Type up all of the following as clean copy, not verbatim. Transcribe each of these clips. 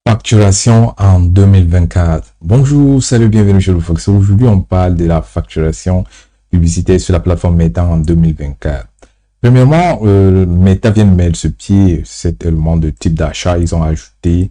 Facturation en 2024. Bonjour, salut, bienvenue chez le Fox. Aujourd'hui, on parle de la facturation publicitaire sur la plateforme Meta en 2024. Premièrement, Meta vient de mettre ce pied, cet élément de type d'achat. Ils ont ajouté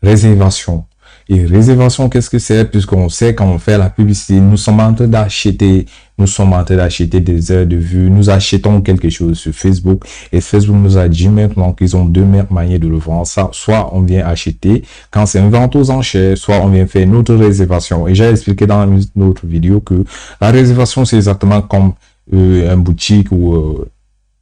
réservation. Et réservation, qu'est-ce que c'est? Puisqu'on sait quand on fait la publicité, nous sommes en train d'acheter des heures de vue, nous achetons quelque chose sur Facebook et Facebook nous a dit maintenant qu'ils ont deux manières de le vendre. Ça, soit on vient acheter quand c'est une vente aux enchères, soit on vient faire une autre réservation. Et j'ai expliqué dans une autre vidéo que la réservation, c'est exactement comme un boutique ou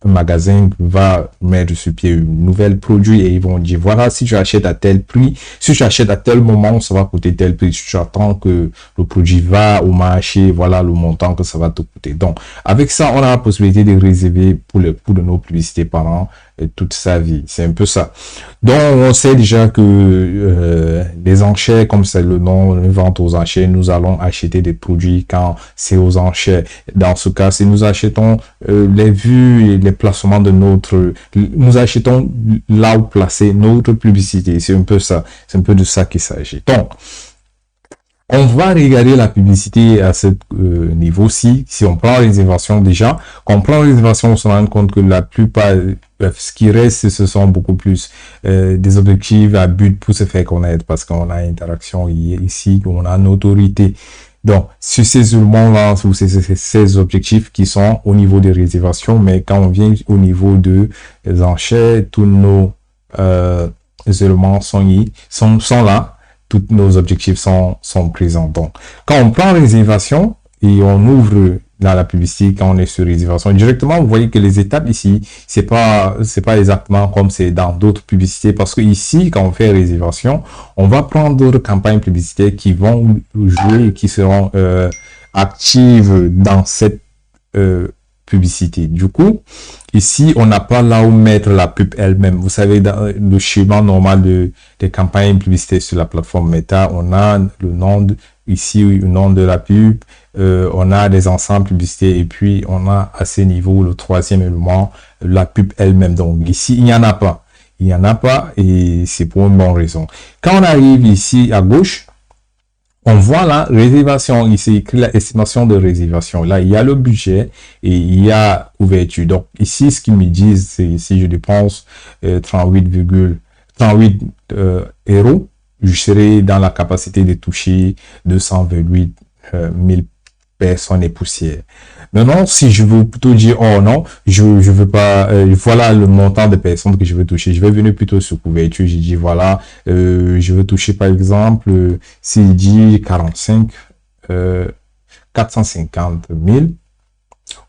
un magasin va mettre sur pied un nouvel produit et ils vont dire voilà, si tu achètes à tel prix, si tu achètes à tel moment, ça va coûter tel prix. Si tu attends que le produit va au marché, voilà le montant que ça va te coûter. Donc avec ça, on a la possibilité de réserver pour nos publicités pendant toute sa vie. C'est un peu ça. Donc on sait déjà que les enchères, comme c'est le nom, une vente aux enchères, nous allons acheter des produits quand c'est aux enchères. Dans ce cas, si nous achetons les vues et les placements de nous achetons là où placer notre publicité. C'est un peu ça. C'est un peu de ça qu'il s'agit. Donc, on va regarder la publicité à ce niveau-ci. Si on prend réservation déjà, quand on prend réservation, on se rend compte que la plupart, ce qui reste, ce sont beaucoup plus des objectifs à but pour se faire connaître parce qu'on a interaction ici, on a une autorité. Donc, sur ces éléments-là, ou ces objectifs qui sont au niveau des réservations, mais quand on vient au niveau des enchères, tous nos éléments sont là. Tous nos objectifs sont présents. Donc, quand on prend réservation et on ouvre la publicité, quand on est sur réservation, directement, vous voyez que les étapes ici, c'est pas exactement comme c'est dans d'autres publicités, parce que ici, quand on fait réservation, on va prendre d'autres campagnes publicitaires qui vont jouer et qui seront actives dans cette publicité. Du coup, ici, on n'a pas là où mettre la pub elle-même. Vous savez, dans le schéma normal des campagnes publicitaires sur la plateforme Meta, on a le nom ici, le nom de la pub, on a des ensembles publicitaires et puis on a à ce niveau, le troisième élément, la pub elle-même. Donc ici, il n'y en a pas. Il n'y en a pas et c'est pour une bonne raison. Quand on arrive ici à gauche, on voit la réservation, ici écrit la estimation de réservation. Là, il y a le budget et il y a ouverture. Donc ici, ce qu'ils me disent, c'est si je dépense 38 euros, je serai dans la capacité de toucher 228 000 personnes et poussières. Maintenant, si je veux plutôt dire, oh non, je veux pas, voilà le montant de personnes que je veux toucher. Je vais venir plutôt sur couverture. J'ai dit, voilà, je veux toucher, par exemple, s'il dit 450 000,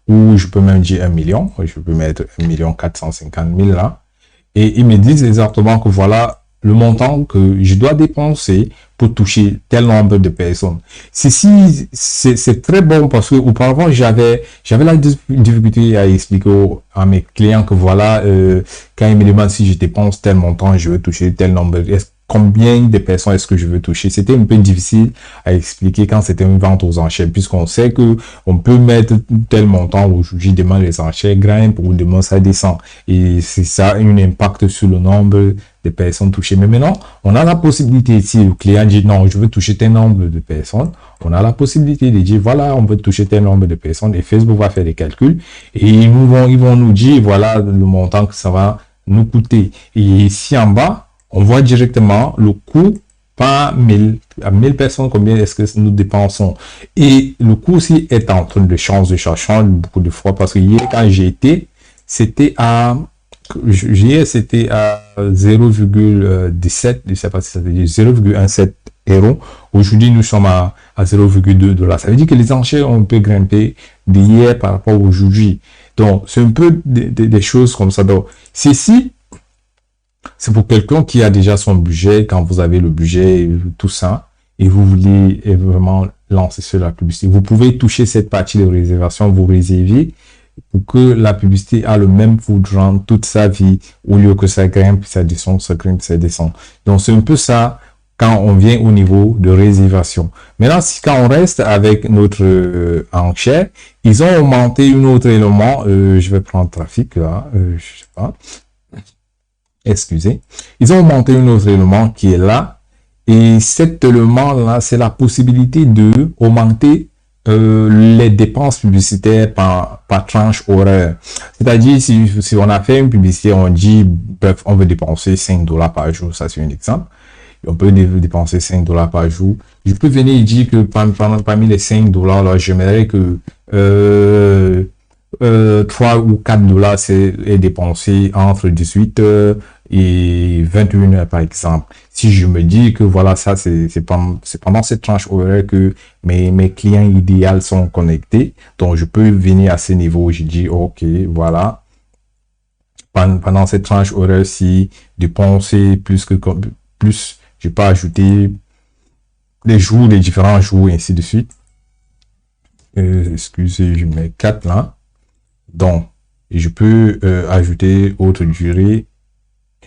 ou je peux même dire 1 million. Je peux mettre 1 450 000 là. Et ils me disent exactement que voilà le montant que je dois dépenser pour toucher tel nombre de personnes. Ceci, c'est très bon parce que auparavant, j'avais la difficulté à expliquer à mes clients que voilà, quand ils me demandent si je dépense tel montant, je veux toucher tel nombre. Combien de personnes est-ce que je veux toucher? C'était un peu difficile à expliquer quand c'était une vente aux enchères, puisqu'on sait que on peut mettre tel montant aujourd'hui, demain les enchères grimpent ou demain ça descend. Et c'est ça un impact sur le nombre de personnes touchées. Mais maintenant, on a la possibilité, si le client dit non, je veux toucher tel nombre de personnes, on a la possibilité de dire voilà, on veut toucher tel nombre de personnes et Facebook va faire des calculs et ils vont nous dire voilà le montant que ça va nous coûter. Et ici en bas, on voit directement le coût par 1000 personnes, combien est-ce que nous dépensons. Et le coût aussi est en train de changer, ça change beaucoup de fois parce que hier, quand j'ai été, c'était à 0,17, je sais pas si ça veut dire 0,17 euros. Aujourd'hui, nous sommes à 0,2 $. Ça veut dire que les enchères ont un peu grimpé d'hier par rapport à aujourd'hui. Donc, c'est un peu des choses comme ça. Donc, ceci, c'est pour quelqu'un qui a déjà son budget, quand vous avez le budget, tout ça, et vous voulez vraiment lancer sur la publicité. Vous pouvez toucher cette partie de réservation, vous réservez pour que la publicité a le même foudrant toute sa vie, au lieu que ça grimpe, ça descend, ça grimpe, ça descend. Donc, c'est un peu ça quand on vient au niveau de réservation. Maintenant, quand on reste avec notre enchère, ils ont augmenté un autre élément. Je vais prendre trafic là, je sais pas. excusez, ils ont monté un autre élément qui est là. Et cet élément-là, c'est la possibilité de augmenter les dépenses publicitaires par tranche horaire. C'est-à-dire, si on a fait une publicité, on dit, bref, on veut dépenser 5 dollars par jour, ça c'est un exemple. On peut dépenser 5 dollars par jour. Je peux venir dire que parmi les 5 dollars, là, j'aimerais que 3 ou 4 dollars est dépensé entre 18 heures et 21 heures, par exemple. Si je me dis que voilà, ça, c'est pendant cette tranche horaire que mes clients idéaux sont connectés. Donc, je peux venir à ce niveau. Je dis, OK, voilà. Pendant cette tranche horaire-ci, dépenser plus, je peux ajouter les jours, les différents jours, et ainsi de suite. Excusez, je mets 4 là. Donc, je peux ajouter autre durée.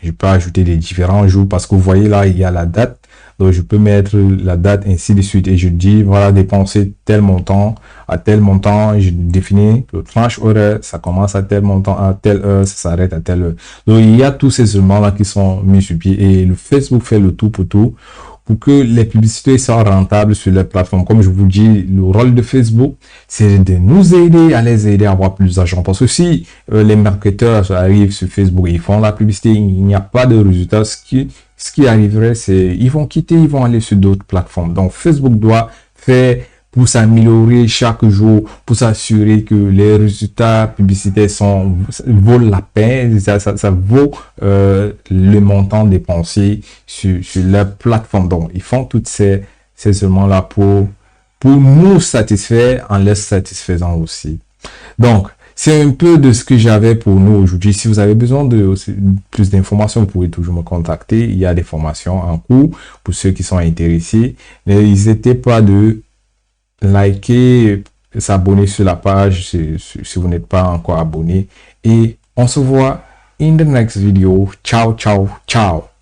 Je peux ajouter les différents jours parce que vous voyez là, il y a la date. Donc, je peux mettre la date ainsi de suite. Et je dis, voilà, dépenser tel montant à tel montant. Je définis le tranche horaire. Ça commence à tel montant, à telle heure, ça s'arrête à telle heure. Donc, il y a tous ces éléments-là qui sont mis sur pied. Et le Facebook fait le tout pour que les publicités soient rentables sur les plateformes. Comme je vous dis, le rôle de Facebook, c'est de nous aider à les aider à avoir plus d'argent. Parce que si les marketeurs arrivent sur Facebook, ils font la publicité, il n'y a pas de résultat, ce qui arriverait, c'est ils vont quitter, ils vont aller sur d'autres plateformes. Donc, Facebook doit faire pour s'améliorer chaque jour, pour s'assurer que les résultats publicitaires vaut la peine, ça vaut le montant dépensé sur leur plateforme. Donc, ils font toutes ces éléments-là pour nous satisfaire en les satisfaisant aussi. Donc, c'est un peu de ce que j'avais pour nous aujourd'hui. Si vous avez besoin de plus d'informations, vous pouvez toujours me contacter. Il y a des formations en cours pour ceux qui sont intéressés. N'hésitez pas de liker, s'abonner sur la page si vous n'êtes pas encore abonné. Et on se voit in the next video. Ciao, ciao, ciao.